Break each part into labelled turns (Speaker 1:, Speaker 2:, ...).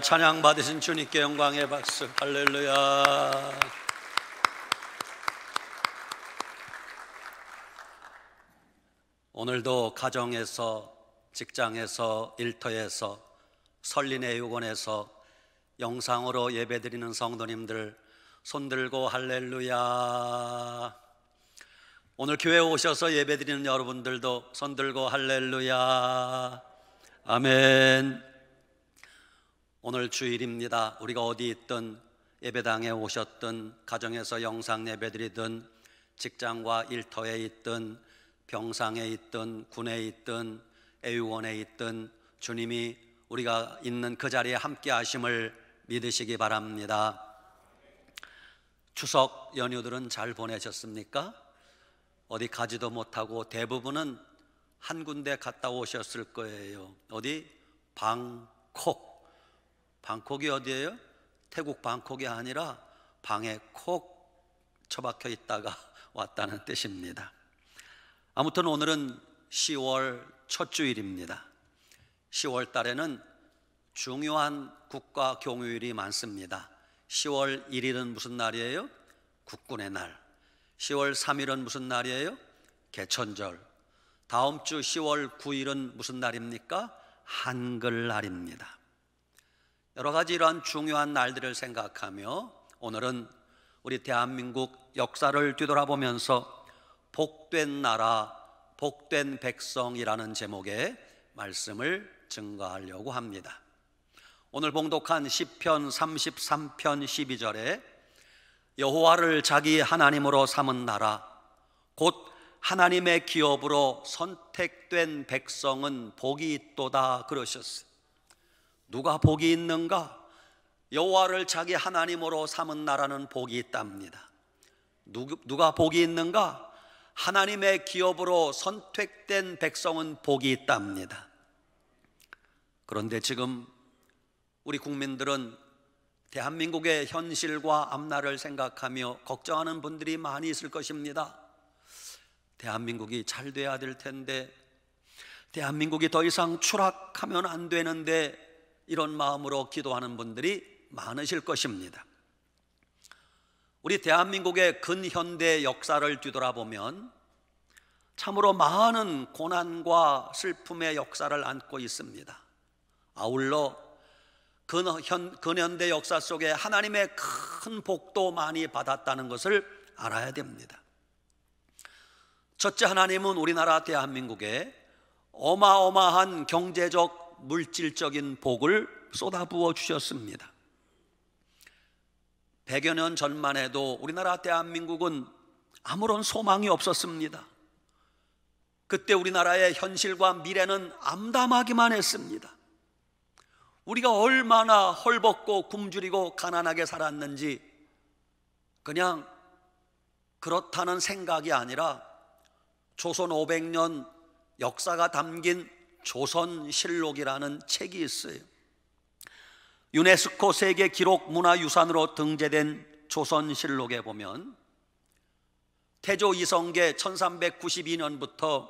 Speaker 1: 찬양 받으신 주님께 영광의 박수. 할렐루야. 오늘도 가정에서, 직장에서, 일터에서, 설린애육원에서 영상으로 예배드리는 성도님들 손들고 할렐루야. 오늘 교회에 오셔서 예배드리는 여러분들도 손들고 할렐루야. 아멘. 오늘 주일입니다. 우리가 어디 있든, 예배당에 오셨든, 가정에서 영상 예배드리든, 직장과 일터에 있든, 병상에 있든, 군에 있든, 애육원에 있든 주님이 우리가 있는 그 자리에 함께 하심을 믿으시기 바랍니다. 추석 연휴들은 잘 보내셨습니까? 어디 가지도 못하고 대부분은 한 군데 갔다 오셨을 거예요. 어디? 방콕. 방콕이 어디예요? 태국 방콕이 아니라 방에 콕 처박혀 있다가 왔다는 뜻입니다. 아무튼 오늘은 10월 첫 주일입니다. 10월 달에는 중요한 국가 경유일이 많습니다. 10월 1일은 무슨 날이에요? 국군의 날. 10월 3일은 무슨 날이에요? 개천절. 다음 주 10월 9일은 무슨 날입니까? 한글날입니다. 여러 가지 이러한 중요한 날들을 생각하며 오늘은 우리 대한민국 역사를 뒤돌아보면서 복된 나라, 복된 백성이라는 제목의 말씀을 증거하려고 합니다. 오늘 봉독한 시편 33편 12절에 여호와를 자기 하나님으로 삼은 나라, 곧 하나님의 기업으로 선택된 백성은 복이 있도다 그러셨어요. 누가 복이 있는가? 여호와를 자기 하나님으로 삼은 나라는 복이 있답니다. 누가 복이 있는가? 하나님의 기업으로 선택된 백성은 복이 있답니다. 그런데 지금 우리 국민들은 대한민국의 현실과 앞날을 생각하며 걱정하는 분들이 많이 있을 것입니다. 대한민국이 잘 돼야 될 텐데, 대한민국이 더 이상 추락하면 안 되는데, 이런 마음으로 기도하는 분들이 많으실 것입니다. 우리 대한민국의 근현대 역사를 뒤돌아보면 참으로 많은 고난과 슬픔의 역사를 안고 있습니다. 아울러 근현대 역사 속에 하나님의 큰 복도 많이 받았다는 것을 알아야 됩니다. 첫째, 하나님은 우리나라 대한민국에 어마어마한 경제적 물질적인 복을 쏟아부어 주셨습니다. 100여 년 전만 해도 우리나라 대한민국은 아무런 소망이 없었습니다. 그때 우리나라의 현실과 미래는 암담하기만 했습니다. 우리가 얼마나 헐벗고 굶주리고 가난하게 살았는지 그냥 그렇다는 생각이 아니라 조선 500년 역사가 담긴 조선실록이라는 책이 있어요. 유네스코 세계 기록 문화유산으로 등재된 조선실록에 보면 태조 이성계 1392년부터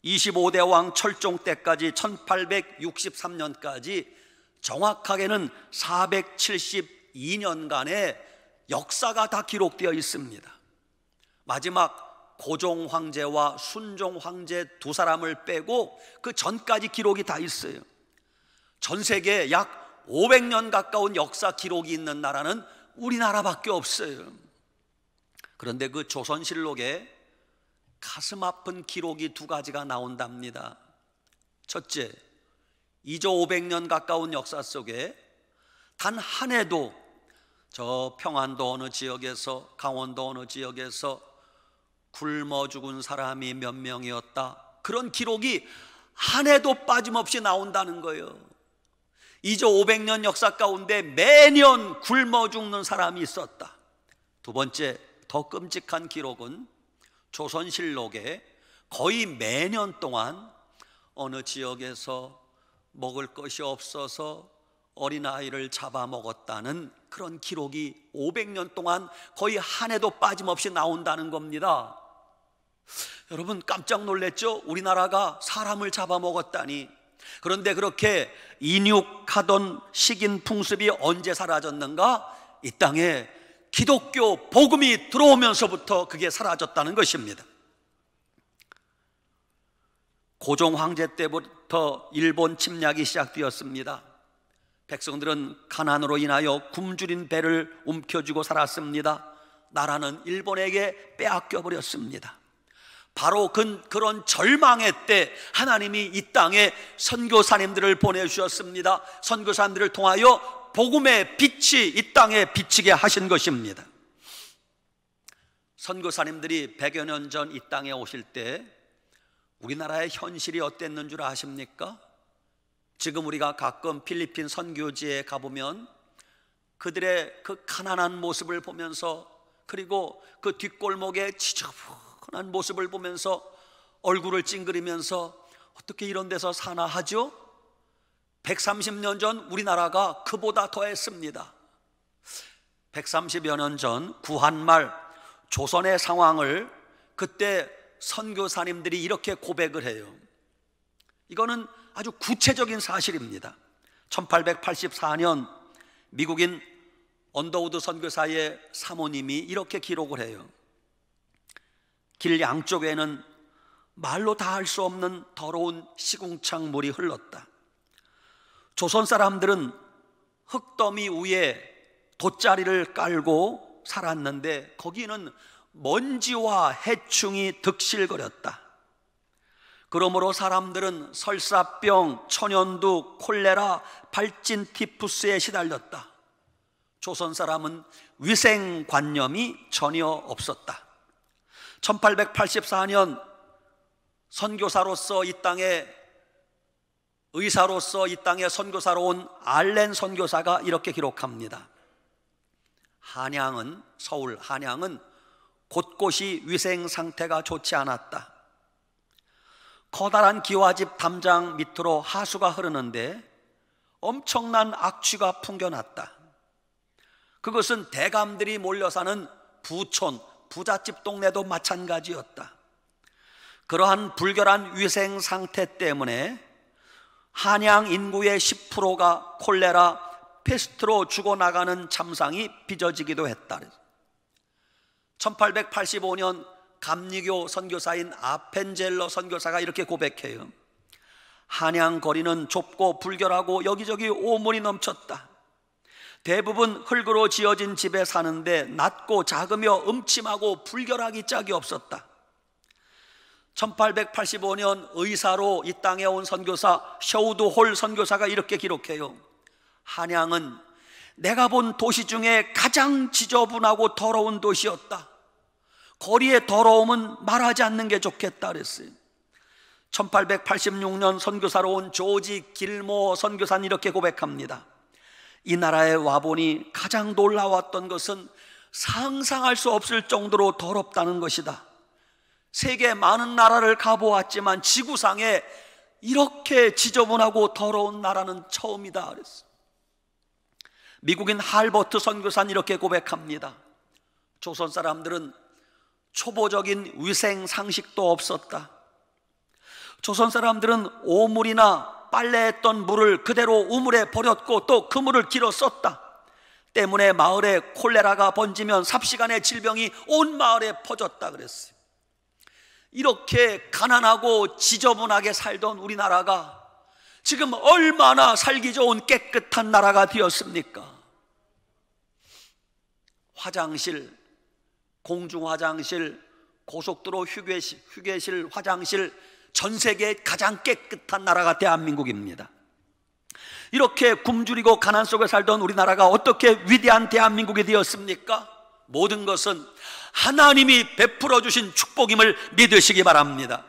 Speaker 1: 25대 왕 철종 때까지 1863년까지 정확하게는 472년간의 역사가 다 기록되어 있습니다. 마지막 고종 황제와 순종 황제 두 사람을 빼고 그 전까지 기록이 다 있어요. 전 세계에 약 500년 가까운 역사 기록이 있는 나라는 우리나라밖에 없어요. 그런데 그 조선실록에 가슴 아픈 기록이 두 가지가 나온답니다. 첫째, 이조 500년 가까운 역사 속에 단 한 해도 저 평안도 어느 지역에서, 강원도 어느 지역에서 굶어 죽은 사람이 몇 명이었다, 그런 기록이 한 해도 빠짐없이 나온다는 거예요. 이조 500년 역사 가운데 매년 굶어 죽는 사람이 있었다. 두 번째, 더 끔찍한 기록은 조선실록에 거의 매년 동안 어느 지역에서 먹을 것이 없어서 어린아이를 잡아먹었다는 그런 기록이 500년 동안 거의 한 해도 빠짐없이 나온다는 겁니다. 여러분 깜짝 놀랐죠? 우리나라가 사람을 잡아먹었다니. 그런데 그렇게 인육하던 식인 풍습이 언제 사라졌는가? 이 땅에 기독교 복음이 들어오면서부터 그게 사라졌다는 것입니다. 고종 황제 때부터 일본 침략이 시작되었습니다. 백성들은 가난으로 인하여 굶주린 배를 움켜쥐고 살았습니다. 나라는 일본에게 빼앗겨 버렸습니다. 바로 그런 절망의 때 하나님이 이 땅에 선교사님들을 보내주셨습니다. 선교사님들을 통하여 복음의 빛이 이 땅에 비치게 하신 것입니다. 선교사님들이 100여 년 전 이 땅에 오실 때 우리나라의 현실이 어땠는 줄 아십니까? 지금 우리가 가끔 필리핀 선교지에 가보면 그들의 그 가난한 모습을 보면서, 그리고 그 뒷골목의 지저분한 모습을 보면서 얼굴을 찡그리면서 어떻게 이런 데서 사나 하죠? 130년 전 우리나라가 그보다 더했습니다. 130여 년 전 구한말 조선의 상황을 그때 선교사님들이 이렇게 고백을 해요. 이거는 아주 구체적인 사실입니다. 1884년 미국인 언더우드 선교사의 사모님이 이렇게 기록을 해요. 길 양쪽에는 말로 다 할 수 없는 더러운 시궁창 물이 흘렀다. 조선 사람들은 흙더미 위에 돗자리를 깔고 살았는데 거기는 먼지와 해충이 득실거렸다. 그러므로 사람들은 설사병, 천연두, 콜레라, 발진 티푸스에 시달렸다. 조선 사람은 위생관념이 전혀 없었다. 1884년 선교사로서 이 땅에, 의사로서 이 땅에 선교사로 온 알렌 선교사가 이렇게 기록합니다. 한양은, 서울 한양은 곳곳이 위생 상태가 좋지 않았다. 커다란 기와집 담장 밑으로 하수가 흐르는데 엄청난 악취가 풍겨났다. 그것은 대감들이 몰려 사는 부촌, 부잣집 동네도 마찬가지였다. 그러한 불결한 위생 상태 때문에 한양 인구의 10%가 콜레라, 페스트로 죽어나가는 참상이 빚어지기도 했다. 1885년 감리교 선교사인 아펜젤러 선교사가 이렇게 고백해요. 한양 거리는 좁고 불결하고 여기저기 오물이 넘쳤다. 대부분 흙으로 지어진 집에 사는데 낮고 작으며 음침하고 불결하기 짝이 없었다. 1885년 의사로 이 땅에 온 선교사 셔우드 홀 선교사가 이렇게 기록해요. 한양은 내가 본 도시 중에 가장 지저분하고 더러운 도시였다. 거리의 더러움은 말하지 않는 게 좋겠다 그랬어요. 1886년 선교사로 온 조지 길모 선교사는 이렇게 고백합니다. 이 나라에 와보니 가장 놀라웠던 것은 상상할 수 없을 정도로 더럽다는 것이다. 세계 많은 나라를 가보았지만 지구상에 이렇게 지저분하고 더러운 나라는 처음이다 그랬어요. 미국인 할버트 선교사는 이렇게 고백합니다. 조선 사람들은 초보적인 위생 상식도 없었다. 조선 사람들은 오물이나 빨래했던 물을 그대로 우물에 버렸고 또 그 물을 길어 썼다. 때문에 마을에 콜레라가 번지면 삽시간에 질병이 온 마을에 퍼졌다 그랬어요. 이렇게 가난하고 지저분하게 살던 우리나라가 지금 얼마나 살기 좋은 깨끗한 나라가 되었습니까? 화장실, 공중화장실, 고속도로 휴게실, 화장실, 전 세계 가장 깨끗한 나라가 대한민국입니다. 이렇게 굶주리고 가난 속에 살던 우리나라가 어떻게 위대한 대한민국이 되었습니까? 모든 것은 하나님이 베풀어 주신 축복임을 믿으시기 바랍니다.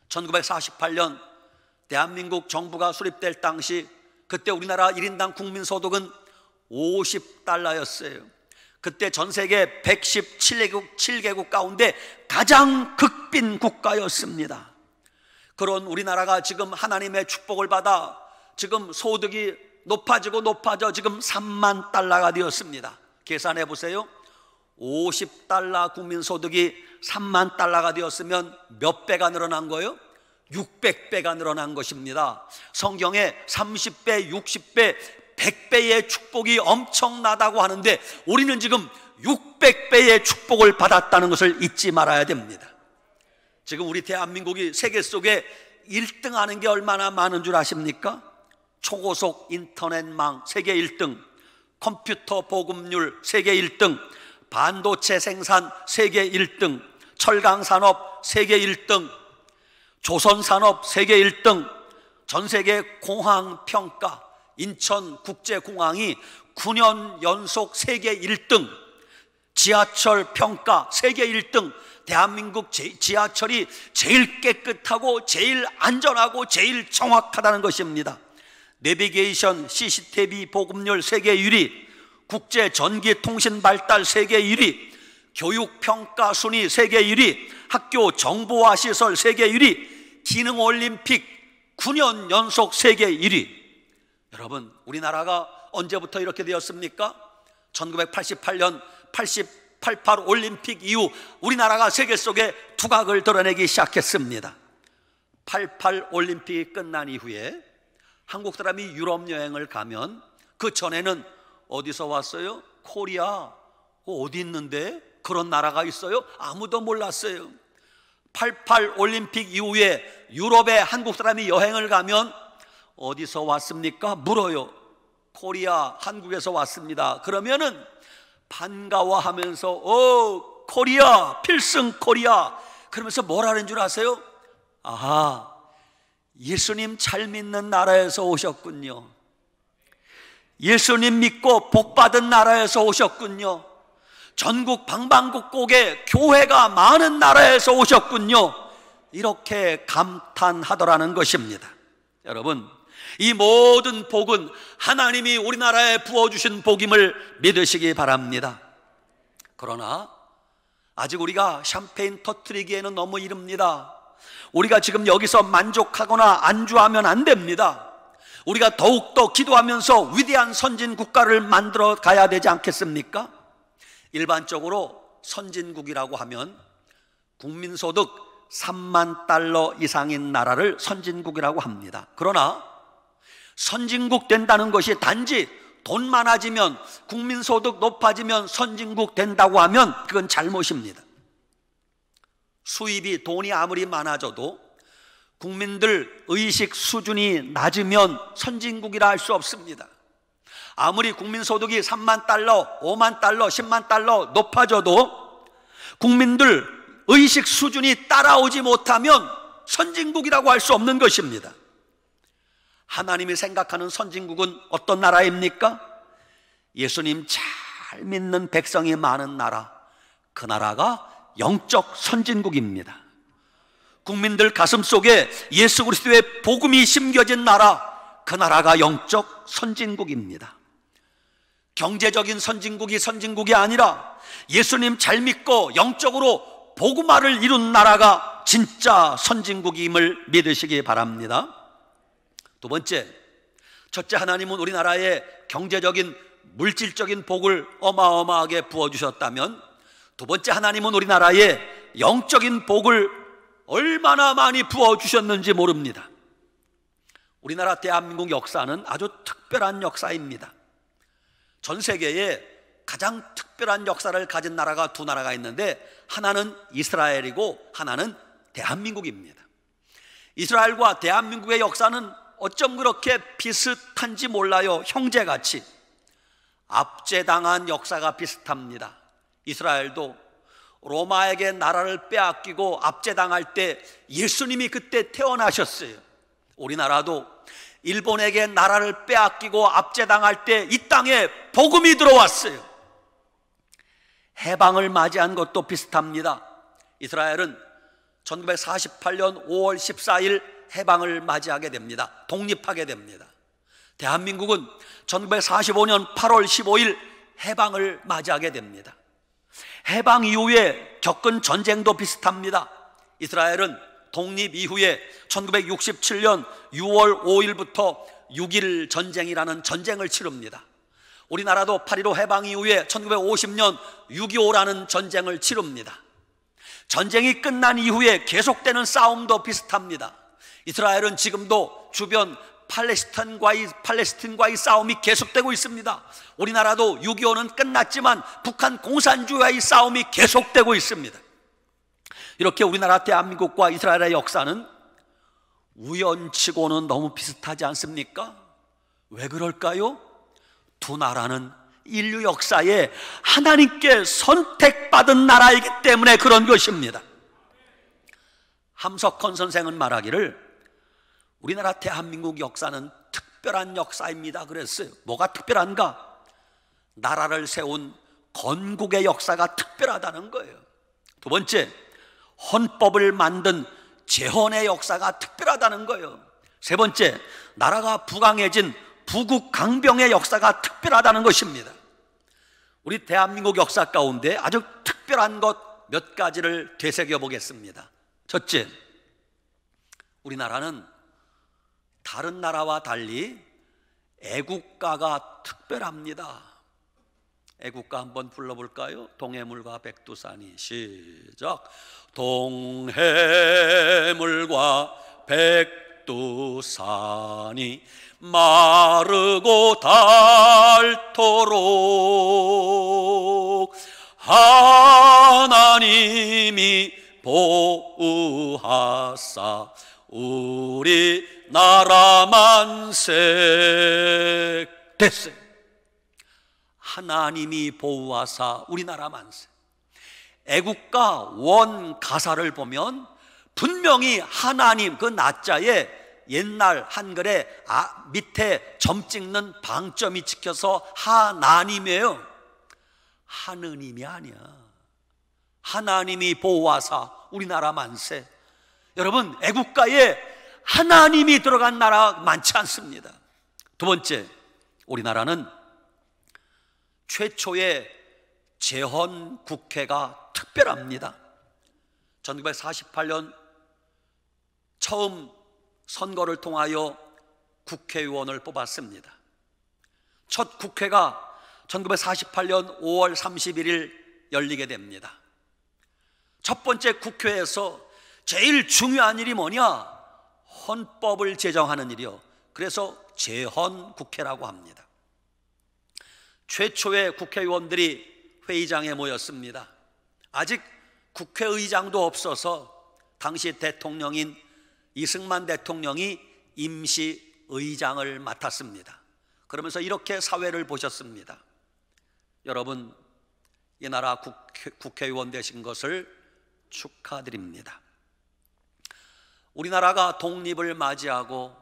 Speaker 1: 1948년 대한민국 정부가 수립될 당시 그때 우리나라 1인당 국민소득은 50달러였어요. 그때 전 세계 117개국 가운데 가장 극빈 국가였습니다. 그런 우리나라가 지금 하나님의 축복을 받아 지금 소득이 높아져 지금 3만 달러가 되었습니다. 계산해 보세요. 50달러 국민소득이 3만 달러가 되었으면 몇 배가 늘어난 거예요? 600배가 늘어난 것입니다. 성경에 30배, 60배, 100배의 축복이 엄청나다고 하는데 우리는 지금 600배의 축복을 받았다는 것을 잊지 말아야 됩니다. 지금 우리 대한민국이 세계 속에 1등 하는 게 얼마나 많은 줄 아십니까? 초고속 인터넷망 세계 1등, 컴퓨터 보급률 세계 1등, 반도체 생산 세계 1등, 철강산업 세계 1등, 조선산업 세계 1등, 전세계 공항평가 인천국제공항이 9년 연속 세계 1등, 지하철 평가 세계 1등, 대한민국 지하철이 제일 깨끗하고 제일 안전하고 제일 정확하다는 것입니다. 내비게이션 CCTV 보급률 세계 1위, 국제 전기통신 발달 세계 1위, 교육평가 순위 세계 1위, 학교 정보화 시설 세계 1위, 기능올림픽 9년 연속 세계 1위. 여러분, 우리나라가 언제부터 이렇게 되었습니까? 1988년 88 올림픽 이후 우리나라가 세계 속에 두각을 드러내기 시작했습니다. 88 올림픽이 끝난 이후에 한국 사람이 유럽 여행을 가면 그 전에는 어디서 왔어요? 코리아. 어디 있는데? 그런 나라가 있어요? 아무도 몰랐어요. 88 올림픽 이후에 유럽에 한국 사람이 여행을 가면 어디서 왔습니까? 물어요. 코리아, 한국에서 왔습니다. 그러면은 반가워하면서 코리아, 필승 코리아 그러면서 뭐라는 줄 아세요? 아하, 예수님 잘 믿는 나라에서 오셨군요. 예수님 믿고 복받은 나라에서 오셨군요. 전국 방방곡곡에 교회가 많은 나라에서 오셨군요. 이렇게 감탄하더라는 것입니다. 여러분, 이 모든 복은 하나님이 우리나라에 부어주신 복임을 믿으시기 바랍니다. 그러나 아직 우리가 샴페인 터뜨리기에는 너무 이릅니다. 우리가 지금 여기서 만족하거나 안주하면 안 됩니다. 우리가 더욱더 기도하면서 위대한 선진 국가를 만들어 가야 되지 않겠습니까? 일반적으로 선진국이라고 하면 국민소득 3만 달러 이상인 나라를 선진국이라고 합니다. 그러나 선진국 된다는 것이 단지 돈 많아지면, 국민소득 높아지면 선진국 된다고 하면 그건 잘못입니다. 수입이, 돈이 아무리 많아져도 국민들 의식 수준이 낮으면 선진국이라 할 수 없습니다. 아무리 국민소득이 3만 달러, 5만 달러, 10만 달러 높아져도 국민들 의식 수준이 따라오지 못하면 선진국이라고 할 수 없는 것입니다. 하나님이 생각하는 선진국은 어떤 나라입니까? 예수님 잘 믿는 백성이 많은 나라, 그 나라가 영적 선진국입니다. 국민들 가슴속에 예수 그리스도의 복음이 심겨진 나라, 그 나라가 영적 선진국입니다. 경제적인 선진국이 선진국이 아니라 예수님 잘 믿고 영적으로 복음화를 이룬 나라가 진짜 선진국임을 믿으시기 바랍니다. 두 번째, 첫째, 하나님은 우리나라에 경제적인 물질적인 복을 어마어마하게 부어주셨다면, 두 번째, 하나님은 우리나라에 영적인 복을 얼마나 많이 부어주셨는지 모릅니다. 우리나라 대한민국 역사는 아주 특별한 역사입니다. 전 세계에 가장 특별한 역사를 가진 나라가 두 나라가 있는데, 하나는 이스라엘이고 하나는 대한민국입니다. 이스라엘과 대한민국의 역사는 어쩜 그렇게 비슷한지 몰라요. 형제같이 압제당한 역사가 비슷합니다. 이스라엘도 로마에게 나라를 빼앗기고 압제당할 때 예수님이 그때 태어나셨어요. 우리나라도 일본에게 나라를 빼앗기고 압제당할 때 이 땅에 복음이 들어왔어요. 해방을 맞이한 것도 비슷합니다. 이스라엘은 1948년 5월 14일 해방을 맞이하게 됩니다. 독립하게 됩니다. 대한민국은 1945년 8월 15일 해방을 맞이하게 됩니다. 해방 이후에 겪은 전쟁도 비슷합니다. 이스라엘은 독립 이후에 1967년 6월 5일부터 6.1 전쟁이라는 전쟁을 치릅니다. 우리나라도 8.15 해방 이후에 1950년 6.25라는 전쟁을 치릅니다. 전쟁이 끝난 이후에 계속되는 싸움도 비슷합니다. 이스라엘은 지금도 주변 팔레스틴과의 싸움이 계속되고 있습니다. 우리나라도 6.25는 끝났지만 북한 공산주의와의 싸움이 계속되고 있습니다. 이렇게 우리나라 대한민국과 이스라엘의 역사는 우연치고는 너무 비슷하지 않습니까? 왜 그럴까요? 두 나라는 인류 역사에 하나님께 선택받은 나라이기 때문에 그런 것입니다. 함석헌 선생은 말하기를 우리나라 대한민국 역사는 특별한 역사입니다 그랬어요. 뭐가 특별한가? 나라를 세운 건국의 역사가 특별하다는 거예요. 두 번째, 헌법을 만든 재헌의 역사가 특별하다는 거예요. 세 번째, 나라가 부강해진 부국강병의 역사가 특별하다는 것입니다. 우리 대한민국 역사 가운데 아주 특별한 것 몇 가지를 되새겨 보겠습니다. 첫째, 우리나라는 다른 나라와 달리 애국가가 특별합니다. 애국가 한번 불러볼까요? 동해물과 백두산이. 시작. 동해물과 백두산이 마르고 닳도록 하나님이 보호하사 우리 나라 만세. 됐어요. 하나님이 보호하사 우리나라 만세. 애국가 원 가사를 보면 분명히 하나님, 그 나자에 옛날 한글에 밑에 점 찍는 방점이 찍혀서 하나님이에요. 하느님이 아니야. 하나님이 보호하사 우리나라 만세. 여러분, 애국가에 하나님이 들어간 나라 많지 않습니다. 두 번째, 우리나라는 최초의 재헌 국회가 특별합니다. 1948년 처음 선거를 통하여 국회의원을 뽑았습니다. 첫 국회가 1948년 5월 31일 열리게 됩니다. 첫 번째 국회에서 제일 중요한 일이 뭐냐? 헌법을 제정하는 일이요. 그래서 재헌국회라고 합니다. 최초의 국회의원들이 회의장에 모였습니다. 아직 국회의장도 없어서 당시 대통령인 이승만 대통령이 임시의장을 맡았습니다. 그러면서 이렇게 사회를 보셨습니다. 여러분, 이 나라 국회의원 되신 것을 축하드립니다. 우리나라가 독립을 맞이하고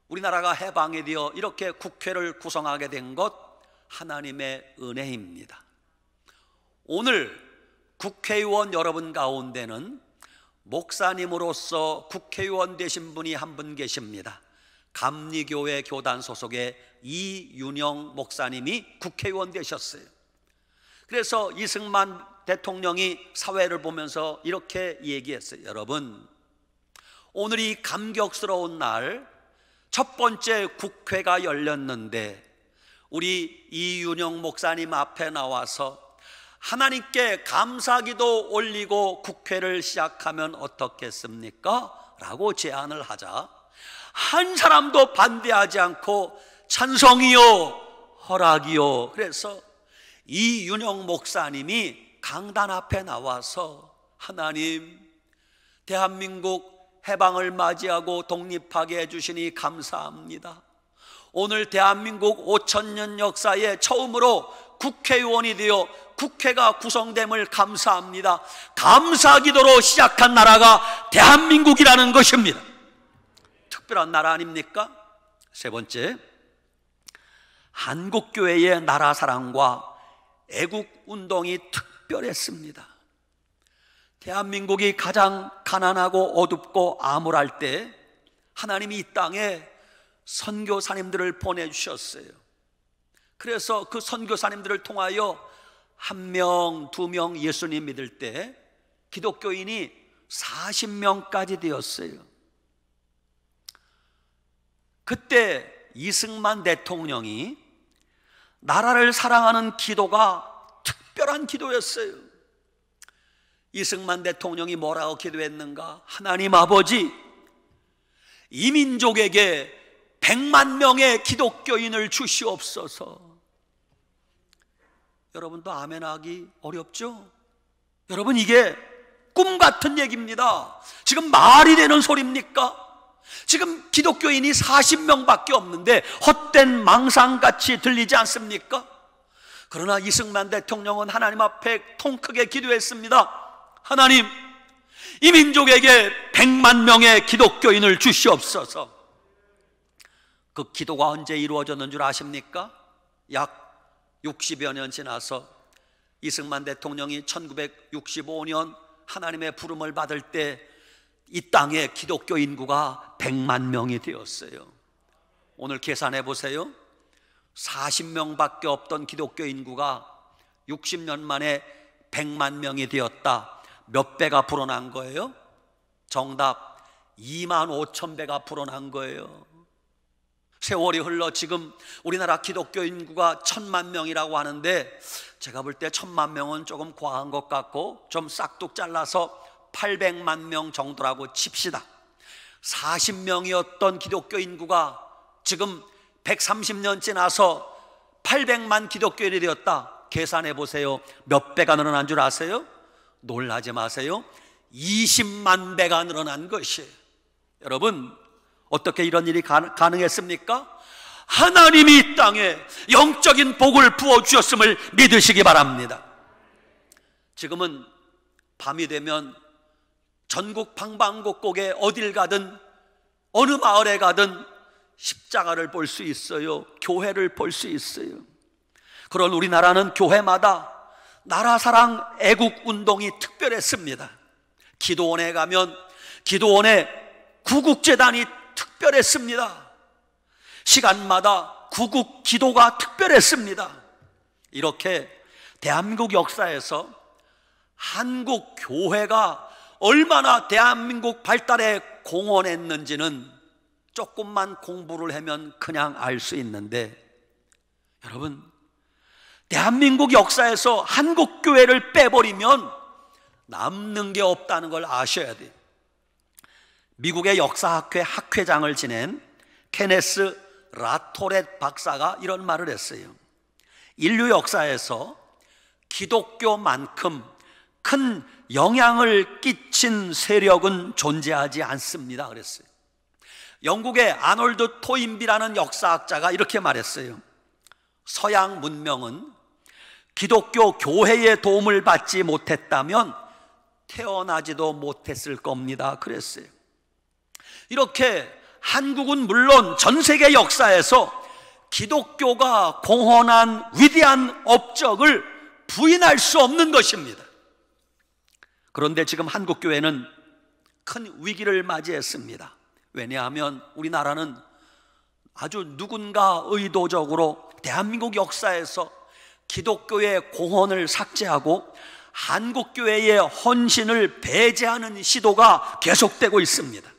Speaker 1: 우리나라가 해방이 되어 이렇게 국회를 구성하게 된 것 하나님의 은혜입니다. 오늘 국회의원 여러분 가운데는 목사님으로서 국회의원 되신 분이 한 분 계십니다. 감리교회 교단 소속의 이윤영 목사님이 국회의원 되셨어요. 그래서 이승만 대통령이 사회를 보면서 이렇게 얘기했어요. 여러분, 오늘이 감격스러운 날, 첫 번째 국회가 열렸는데 우리 이윤영 목사님 앞에 나와서 하나님께 감사기도 올리고 국회를 시작하면 어떻겠습니까? 라고 제안을 하자 한 사람도 반대하지 않고 찬성이요, 허락이요. 그래서 이윤영 목사님이 강단 앞에 나와서 하나님, 대한민국 해방을 맞이하고 독립하게 해주시니 감사합니다. 오늘 대한민국 5,000년 역사에 처음으로 국회의원이 되어 국회가 구성됨을 감사합니다. 감사기도로 시작한 나라가 대한민국이라는 것입니다. 특별한 나라 아닙니까? 세 번째, 한국교회의 나라 사랑과 애국운동이 특별했습니다. 대한민국이 가장 가난하고 어둡고 암울할 때 하나님이 이 땅에 선교사님들을 보내주셨어요. 그래서 그 선교사님들을 통하여 1명, 2명 예수님 믿을 때 기독교인이 40명까지 되었어요. 그때 이승만 대통령이 나라를 사랑하는 기도가 특별한 기도였어요. 이승만 대통령이 뭐라고 기도했는가? 하나님 아버지, 이 민족에게 100만 명의 기독교인을 주시옵소서. 여러분도 아멘하기 어렵죠? 여러분, 이게 꿈 같은 얘기입니다. 지금 말이 되는 소리입니까? 지금 기독교인이 40명밖에 없는데 헛된 망상같이 들리지 않습니까? 그러나 이승만 대통령은 하나님 앞에 통 크게 기도했습니다. 하나님, 이 민족에게 100만 명의 기독교인을 주시옵소서. 그 기도가 언제 이루어졌는 줄 아십니까? 약 60여 년 지나서 이승만 대통령이 1965년 하나님의 부름을 받을 때 이 땅의 기독교 인구가 100만 명이 되었어요. 오늘 계산해 보세요. 40명밖에 없던 기독교 인구가 60년 만에 100만 명이 되었다. 몇 배가 불어난 거예요? 정답, 2만 5천 배가 불어난 거예요. 세월이 흘러 지금 우리나라 기독교 인구가 1000만 명이라고 하는데, 제가 볼 때 1000만 명은 조금 과한 것 같고 좀 싹둑 잘라서 800만 명 정도라고 칩시다. 40명이었던 기독교 인구가 지금 130년 지나서 800만 기독교인이 되었다. 계산해 보세요. 몇 배가 늘어난 줄 아세요? 놀라지 마세요. 20만 배가 늘어난 것이에요. 여러분, 어떻게 이런 일이 가능했습니까? 하나님이 이 땅에 영적인 복을 부어주셨음을 믿으시기 바랍니다. 지금은 밤이 되면 전국 방방곡곡에 어딜 가든 어느 마을에 가든 십자가를 볼 수 있어요. 교회를 볼 수 있어요. 그런 우리나라는 교회마다 나라사랑 애국운동이 특별했습니다. 기도원에 가면 기도원에 구국재단이 특별했습니다. 시간마다 구국 기도가 특별했습니다. 이렇게 대한민국 역사에서 한국 교회가 얼마나 대한민국 발달에 공헌했는지는 조금만 공부를 하면 그냥 알 수 있는데, 여러분, 대한민국 역사에서 한국 교회를 빼버리면 남는 게 없다는 걸 아셔야 돼요. 미국의 역사학회 학회장을 지낸 케네스 라토렛 박사가 이런 말을 했어요. 인류 역사에서 기독교만큼 큰 영향을 끼친 세력은 존재하지 않습니다 그랬어요. 영국의 아놀드 토인비라는 역사학자가 이렇게 말했어요. 서양 문명은 기독교 교회의 도움을 받지 못했다면 태어나지도 못했을 겁니다 그랬어요. 이렇게 한국은 물론 전 세계 역사에서 기독교가 공헌한 위대한 업적을 부인할 수 없는 것입니다. 그런데 지금 한국 교회는 큰 위기를 맞이했습니다. 왜냐하면 우리나라는 아주 누군가 의도적으로 대한민국 역사에서 기독교의 공헌을 삭제하고 한국교회의 헌신을 배제하는 시도가 계속되고 있습니다.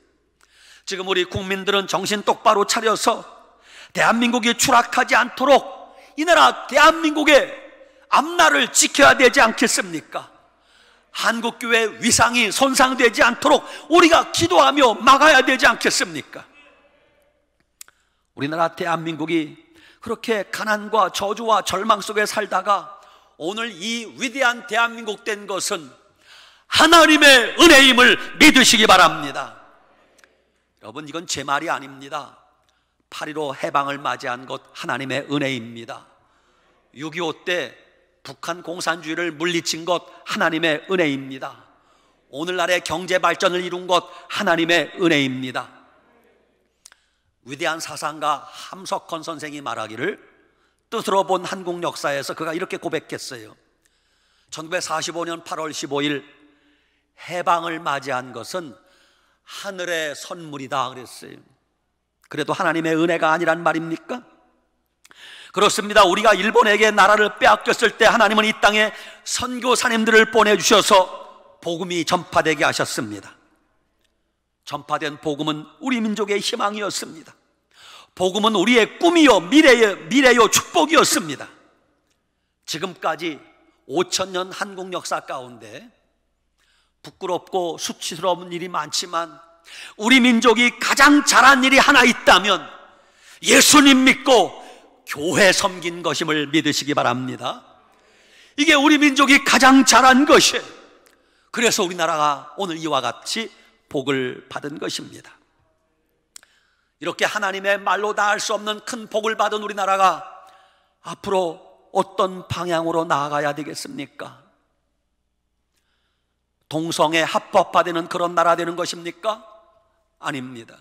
Speaker 1: 지금 우리 국민들은 정신 똑바로 차려서 대한민국이 추락하지 않도록 이 나라 대한민국의 앞날을 지켜야 되지 않겠습니까? 한국교회 위상이 손상되지 않도록 우리가 기도하며 막아야 되지 않겠습니까? 우리나라 대한민국이 그렇게 가난과 저주와 절망 속에 살다가 오늘 이 위대한 대한민국 된 것은 하나님의 은혜임을 믿으시기 바랍니다. 여러분, 이건 제 말이 아닙니다. 8.15 해방을 맞이한 것 하나님의 은혜입니다. 6.25 때 북한 공산주의를 물리친 것 하나님의 은혜입니다. 오늘날의 경제 발전을 이룬 것 하나님의 은혜입니다. 위대한 사상가 함석헌 선생이 말하기를 뜻으로 본 한국 역사에서 그가 이렇게 고백했어요. 1945년 8월 15일 해방을 맞이한 것은 하늘의 선물이다 그랬어요. 그래도 하나님의 은혜가 아니란 말입니까? 그렇습니다. 우리가 일본에게 나라를 빼앗겼을 때 하나님은 이 땅에 선교사님들을 보내주셔서 복음이 전파되게 하셨습니다. 전파된 복음은 우리 민족의 희망이었습니다. 복음은 우리의 꿈이요 미래요 축복이었습니다. 지금까지 5,000년 한국 역사 가운데 부끄럽고 수치스러운 일이 많지만 우리 민족이 가장 잘한 일이 하나 있다면 예수님 믿고 교회 섬긴 것임을 믿으시기 바랍니다. 이게 우리 민족이 가장 잘한 것이에요. 그래서 우리나라가 오늘 이와 같이 복을 받은 것입니다. 이렇게 하나님의 말로 다 할 수 없는 큰 복을 받은 우리나라가 앞으로 어떤 방향으로 나아가야 되겠습니까? 동성애 합법화되는 그런 나라 되는 것입니까? 아닙니다.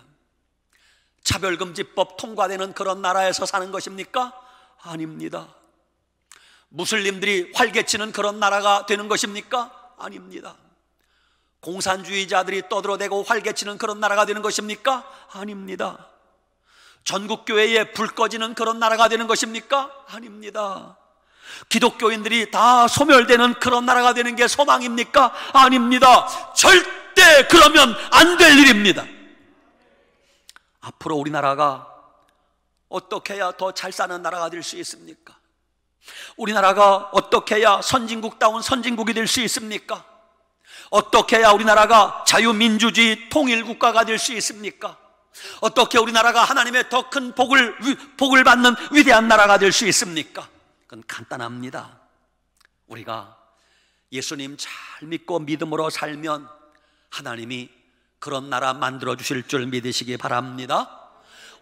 Speaker 1: 차별금지법 통과되는 그런 나라에서 사는 것입니까? 아닙니다. 무슬림들이 활개치는 그런 나라가 되는 것입니까? 아닙니다. 공산주의자들이 떠들어대고 활개치는 그런 나라가 되는 것입니까? 아닙니다. 전국교회에 불 꺼지는 그런 나라가 되는 것입니까? 아닙니다. 기독교인들이 다 소멸되는 그런 나라가 되는 게 소망입니까? 아닙니다. 절대 그러면 안 될 일입니다. 앞으로 우리나라가 어떻게 해야 더 잘 사는 나라가 될 수 있습니까? 우리나라가 어떻게 해야 선진국다운 선진국이 될 수 있습니까? 어떻게 해야 우리나라가 자유민주주의 통일국가가 될 수 있습니까? 어떻게 우리나라가 하나님의 더 큰 복을 받는 위대한 나라가 될 수 있습니까? 그건 간단합니다. 우리가 예수님 잘 믿고 믿음으로 살면 하나님이 그런 나라 만들어 주실 줄 믿으시기 바랍니다.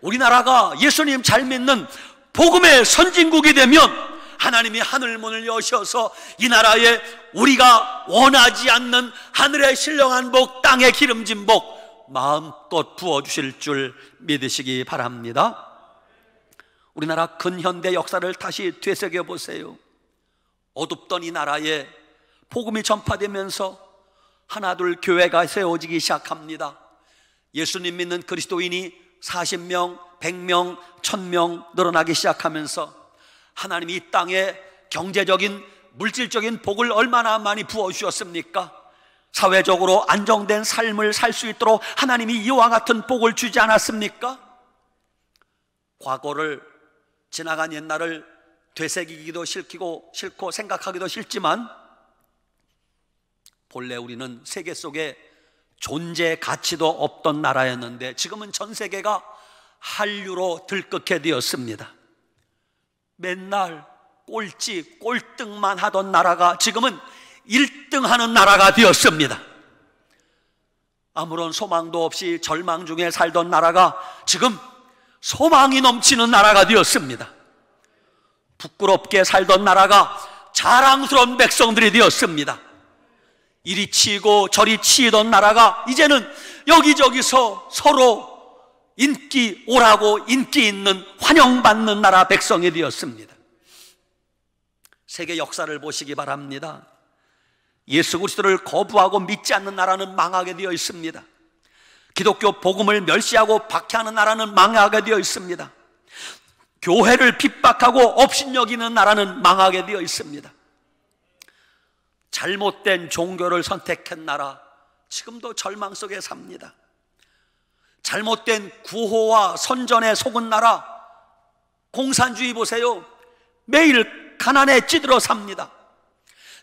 Speaker 1: 우리나라가 예수님 잘 믿는 복음의 선진국이 되면 하나님이 하늘문을 여셔서 이 나라에 우리가 원하지 않는 하늘의 신령한 복, 땅의 기름진 복 마음껏 부어주실 줄 믿으시기 바랍니다. 우리나라 근현대 역사를 다시 되새겨 보세요. 어둡던 이 나라에 복음이 전파되면서 하나둘 교회가 세워지기 시작합니다. 예수님 믿는 그리스도인이 40명, 100명, 1000명 늘어나기 시작하면서 하나님이 이 땅에 경제적인 물질적인 복을 얼마나 많이 부어주셨습니까? 사회적으로 안정된 삶을 살 수 있도록 하나님이 이와 같은 복을 주지 않았습니까? 과거를, 지나간 옛날을 되새기기도 싫고 생각하기도 싫지만 본래 우리는 세계 속에 존재 가치도 없던 나라였는데 지금은 전 세계가 한류로 들끓게 되었습니다. 맨날 꼴등만 하던 나라가 지금은 1등하는 나라가 되었습니다. 아무런 소망도 없이 절망 중에 살던 나라가 지금 소망이 넘치는 나라가 되었습니다. 부끄럽게 살던 나라가 자랑스러운 백성들이 되었습니다. 이리 치이고 저리 치이던 나라가 이제는 여기저기서 서로 인기 오라고 인기 있는 환영받는 나라 백성이 되었습니다. 세계 역사를 보시기 바랍니다. 예수 그리스도를 거부하고 믿지 않는 나라는 망하게 되어 있습니다. 기독교 복음을 멸시하고 박해하는 나라는 망하게 되어 있습니다. 교회를 핍박하고 업신여기는 나라는 망하게 되어 있습니다. 잘못된 종교를 선택한 나라 지금도 절망 속에 삽니다. 잘못된 구호와 선전에 속은 나라 공산주의 보세요. 매일 가난에 찌들어 삽니다.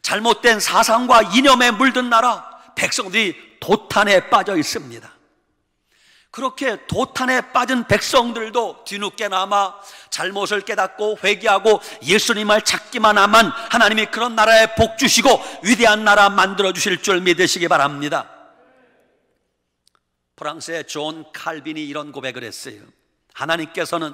Speaker 1: 잘못된 사상과 이념에 물든 나라 백성들이 도탄에 빠져 있습니다. 그렇게 도탄에 빠진 백성들도 뒤늦게나마 잘못을 깨닫고 회개하고 예수님을 찾기만 하면 하나님이 그런 나라에 복 주시고 위대한 나라 만들어 주실 줄 믿으시기 바랍니다. 프랑스의 존 칼빈이 이런 고백을 했어요. 하나님께서는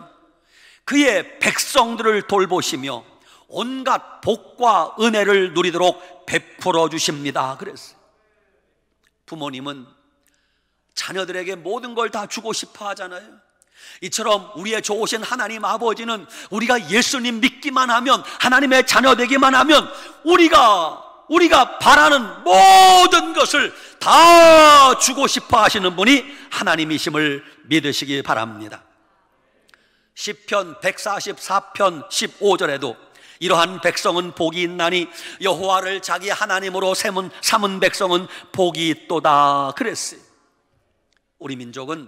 Speaker 1: 그의 백성들을 돌보시며 온갖 복과 은혜를 누리도록 베풀어 주십니다 그랬어요. 부모님은 자녀들에게 모든 걸 다 주고 싶어 하잖아요. 이처럼 우리의 좋으신 하나님 아버지는 우리가 예수님 믿기만 하면, 하나님의 자녀 되기만 하면 우리가 바라는 모든 것을 다 주고 싶어 하시는 분이 하나님이심을 믿으시기 바랍니다. 시편 144편 15절에도 이러한 백성은 복이 있나니 여호와를 자기 하나님으로 삼은 백성은 복이 있도다 그랬어요. 우리 민족은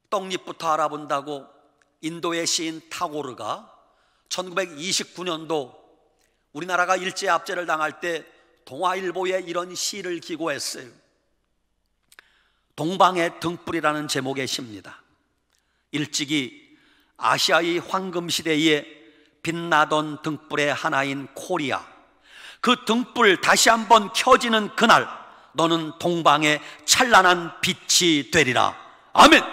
Speaker 1: 떡잎부터 알아본다고 인도의 시인 타고르가 1929년도 우리나라가 일제압제를 당할 때 동아일보에 이런 시를 기고했어요. 동방의 등불이라는 제목의 시입니다. 일찍이 아시아의 황금시대에 빛나던 등불의 하나인 코리아, 그 등불 다시 한번 켜지는 그날 너는 동방의 찬란한 빛이 되리라. 아멘.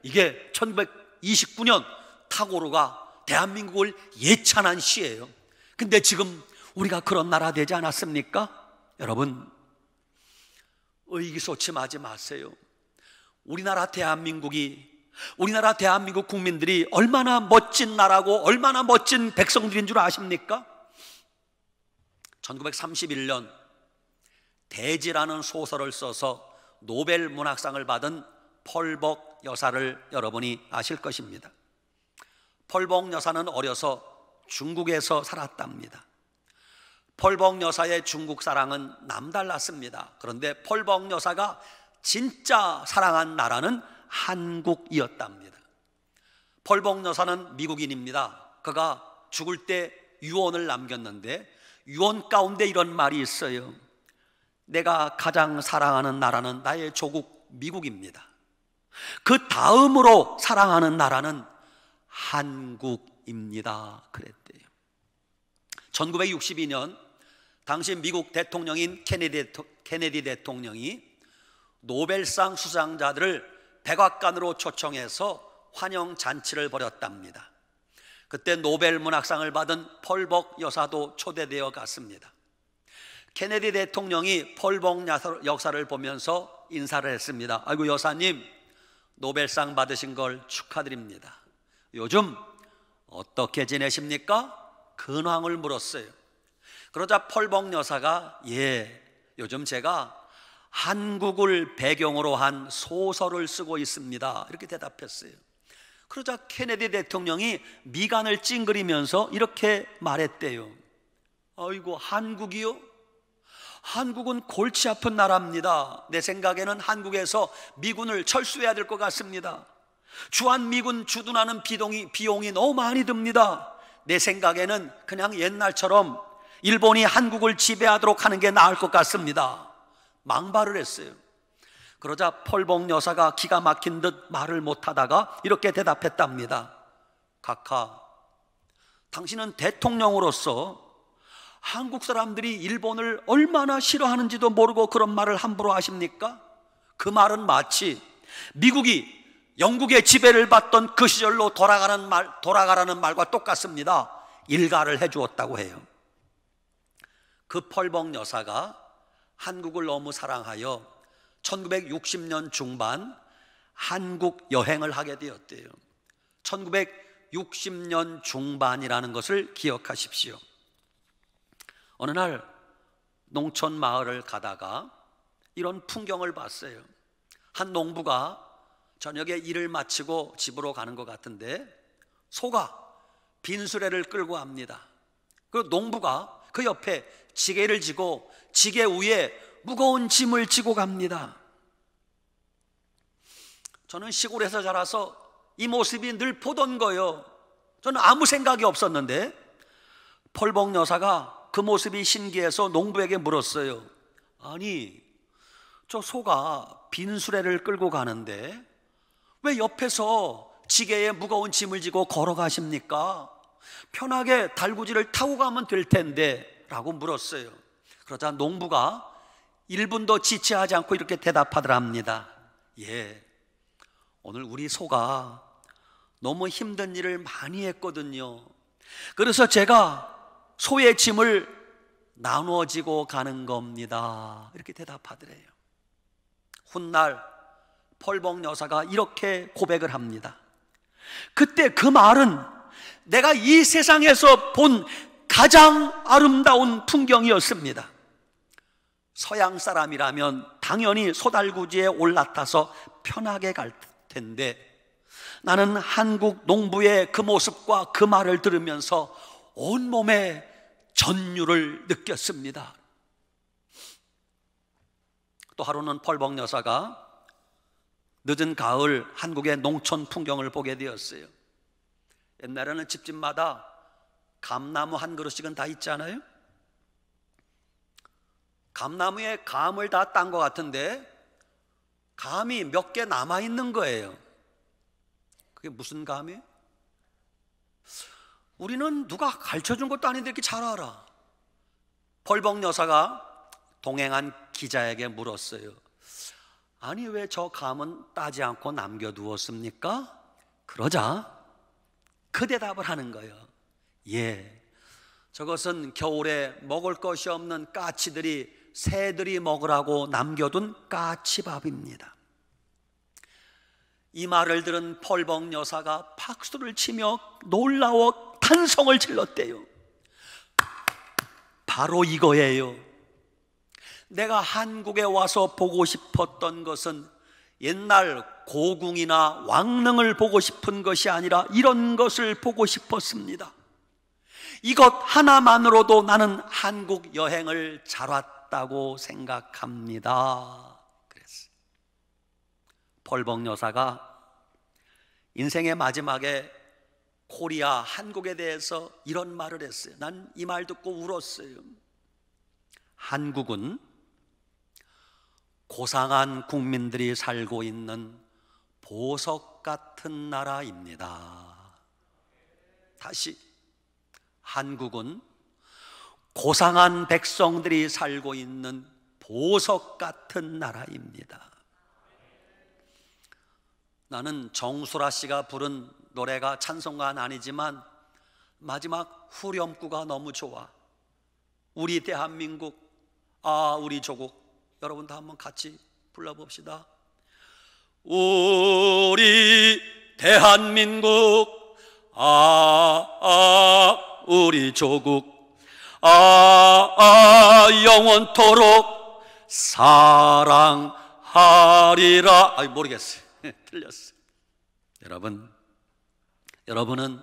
Speaker 1: 이게 1929년 타고르가 대한민국을 예찬한 시예요. 근데 지금 우리가 그런 나라 되지 않았습니까? 여러분, 의기소침하지 마세요. 우리나라 대한민국 국민들이 얼마나 멋진 나라고 얼마나 멋진 백성들인 줄 아십니까? 1931년 대지라는 소설을 써서 노벨 문학상을 받은 펄벅 여사를 여러분이 아실 것입니다. 펄벅 여사는 어려서 중국에서 살았답니다. 펄벅 여사의 중국 사랑은 남달랐습니다. 그런데 펄벅 여사가 진짜 사랑한 나라는 한국이었답니다. 펄벅 여사는 미국인입니다. 그가 죽을 때 유언을 남겼는데 유언 가운데 이런 말이 있어요. 내가 가장 사랑하는 나라는 나의 조국 미국입니다. 그 다음으로 사랑하는 나라는 한국입니다. 그랬대요. 1962년 당시 미국 대통령인 케네디 대통령이 노벨상 수상자들을 백악관으로 초청해서 환영 잔치를 벌였답니다. 그때 노벨 문학상을 받은 펄벅 여사도 초대되어 갔습니다. 케네디 대통령이 펄벅 여사를 보면서 인사를 했습니다. 아이고 여사님, 노벨상 받으신 걸 축하드립니다. 요즘 어떻게 지내십니까? 근황을 물었어요. 그러자 펄벅 여사가 요즘 제가 한국을 배경으로 한 소설을 쓰고 있습니다, 이렇게 대답했어요. 그러자 케네디 대통령이 미간을 찡그리면서 이렇게 말했대요. 아이고, 한국이요? 한국은 골치 아픈 나라입니다. 내 생각에는 한국에서 미군을 철수해야 될 것 같습니다. 주한미군 주둔하는 비용이 너무 많이 듭니다. 내 생각에는 그냥 옛날처럼 일본이 한국을 지배하도록 하는 게 나을 것 같습니다. 망발을 했어요. 그러자 펄벅 여사가 기가 막힌 듯 말을 못하다가 이렇게 대답했답니다. 카카, 당신은 대통령으로서 한국 사람들이 일본을 얼마나 싫어하는지도 모르고 그런 말을 함부로 하십니까? 그 말은 마치 미국이 영국의 지배를 받던 그 시절로 돌아가라는 말과 똑같습니다. 일가를 해주었다고 해요. 그 펄벅 여사가 한국을 너무 사랑하여 1960년 중반 한국 여행을 하게 되었대요. 1960년 중반이라는 것을 기억하십시오. 어느 날 농촌 마을을 가다가 이런 풍경을 봤어요. 한 농부가 저녁에 일을 마치고 집으로 가는 것 같은데 소가 빈수레를 끌고 갑니다. 그 농부가 그 옆에 지게를 지고 지게 위에 무거운 짐을 지고 갑니다. 저는 시골에서 자라서 이 모습이 늘 보던 거예요. 저는 아무 생각이 없었는데 펄벅 여사가 그 모습이 신기해서 농부에게 물었어요. 아니, 저 소가 빈수레를 끌고 가는데 왜 옆에서 지게에 무거운 짐을 지고 걸어가십니까? 편하게 달구지를 타고 가면 될 텐데 라고 물었어요. 그러자 농부가 1분도 지체하지 않고 이렇게 대답하더랍니다. 오늘 우리 소가 너무 힘든 일을 많이 했거든요. 그래서 제가 소의 짐을 나누어지고 가는 겁니다, 이렇게 대답하더래요. 훗날 펄벅 여사가 이렇게 고백을 합니다. 그때 그 말은 내가 이 세상에서 본 가장 아름다운 풍경이었습니다. 서양 사람이라면 당연히 소달구지에 올라타서 편하게 갈 텐데 나는 한국 농부의 그 모습과 그 말을 들으면서 온몸에 전율을 느꼈습니다. 또 하루는 펄벅 여사가 늦은 가을 한국의 농촌 풍경을 보게 되었어요. 옛날에는 집집마다 감나무 한 그루씩은 다 있잖아요. 감나무에 감을 다 딴 것 같은데 감이 몇 개 남아 있는 거예요. 그게 무슨 감이에요? 우리는 누가 가르쳐 준 것도 아닌데 이렇게 잘 알아. 펄벅 여사가 동행한 기자에게 물었어요. 아니, 왜 저 감은 따지 않고 남겨두었습니까? 그러자 그 대답을 하는 거예요. 예, 저것은 겨울에 먹을 것이 없는 까치들이, 새들이 먹으라고 남겨둔 까치밥입니다. 이 말을 들은 펄벅 여사가 박수를 치며 놀라워 탄성을 질렀대요. 바로 이거예요. 내가 한국에 와서 보고 싶었던 것은 옛날 고궁이나 왕릉을 보고 싶은 것이 아니라 이런 것을 보고 싶었습니다. 이것 하나만으로도 나는 한국 여행을 잘 왔다고 생각합니다. 그랬어요. 펄벅 여사가 인생의 마지막에 코리아, 한국에 대해서 이런 말을 했어요. 난 이 말 듣고 울었어요. 한국은 고상한 국민들이 살고 있는 보석 같은 나라입니다. 다시, 한국은 고상한 백성들이 살고 있는 보석 같은 나라입니다. 나는 정수라 씨가 부른 노래가 찬송가는 아니지만 마지막 후렴구가 너무 좋아. 우리 대한민국, 우리 조국. 여러분도 한번 같이 불러봅시다. 우리 대한민국, 우리 조국, 영원토록 사랑하리라. 모르겠어요. 틀렸어요. 여러분은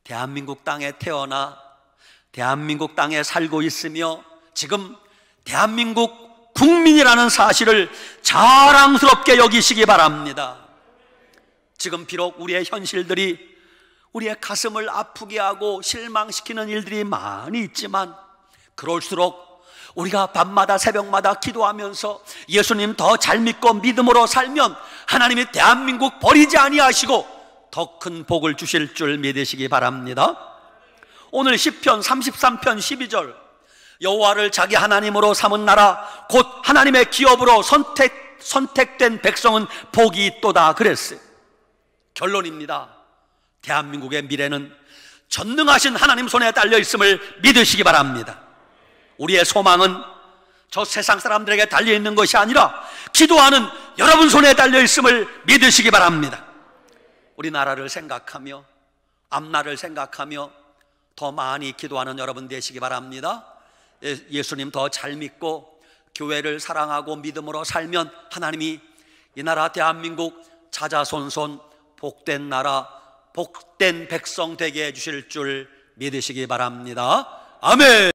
Speaker 1: 대한민국 땅에 태어나 대한민국 땅에 살고 있으며 지금 대한민국 국민이라는 사실을 자랑스럽게 여기시기 바랍니다. 지금 비록 우리의 현실들이 우리의 가슴을 아프게 하고 실망시키는 일들이 많이 있지만 그럴수록 우리가 밤마다 새벽마다 기도하면서 예수님 더 잘 믿고 믿음으로 살면 하나님이 대한민국 버리지 아니하시고 더 큰 복을 주실 줄 믿으시기 바랍니다. 오늘 시편 33편 12절, 여호와를 자기 하나님으로 삼은 나라 곧 하나님의 기업으로 선택된 백성은 복이 있도다 그랬어요. 결론입니다. 대한민국의 미래는 전능하신 하나님 손에 달려 있음을 믿으시기 바랍니다. 우리의 소망은 저 세상 사람들에게 달려 있는 것이 아니라 기도하는 여러분 손에 달려 있음을 믿으시기 바랍니다. 우리나라를 생각하며 앞날을 생각하며 더 많이 기도하는 여러분 되시기 바랍니다. 예수님 더 잘 믿고 교회를 사랑하고 믿음으로 살면 하나님이 이 나라 대한민국 자자손손 복된 나라, 복된 백성 되게 해주실 줄 믿으시기 바랍니다. 아멘.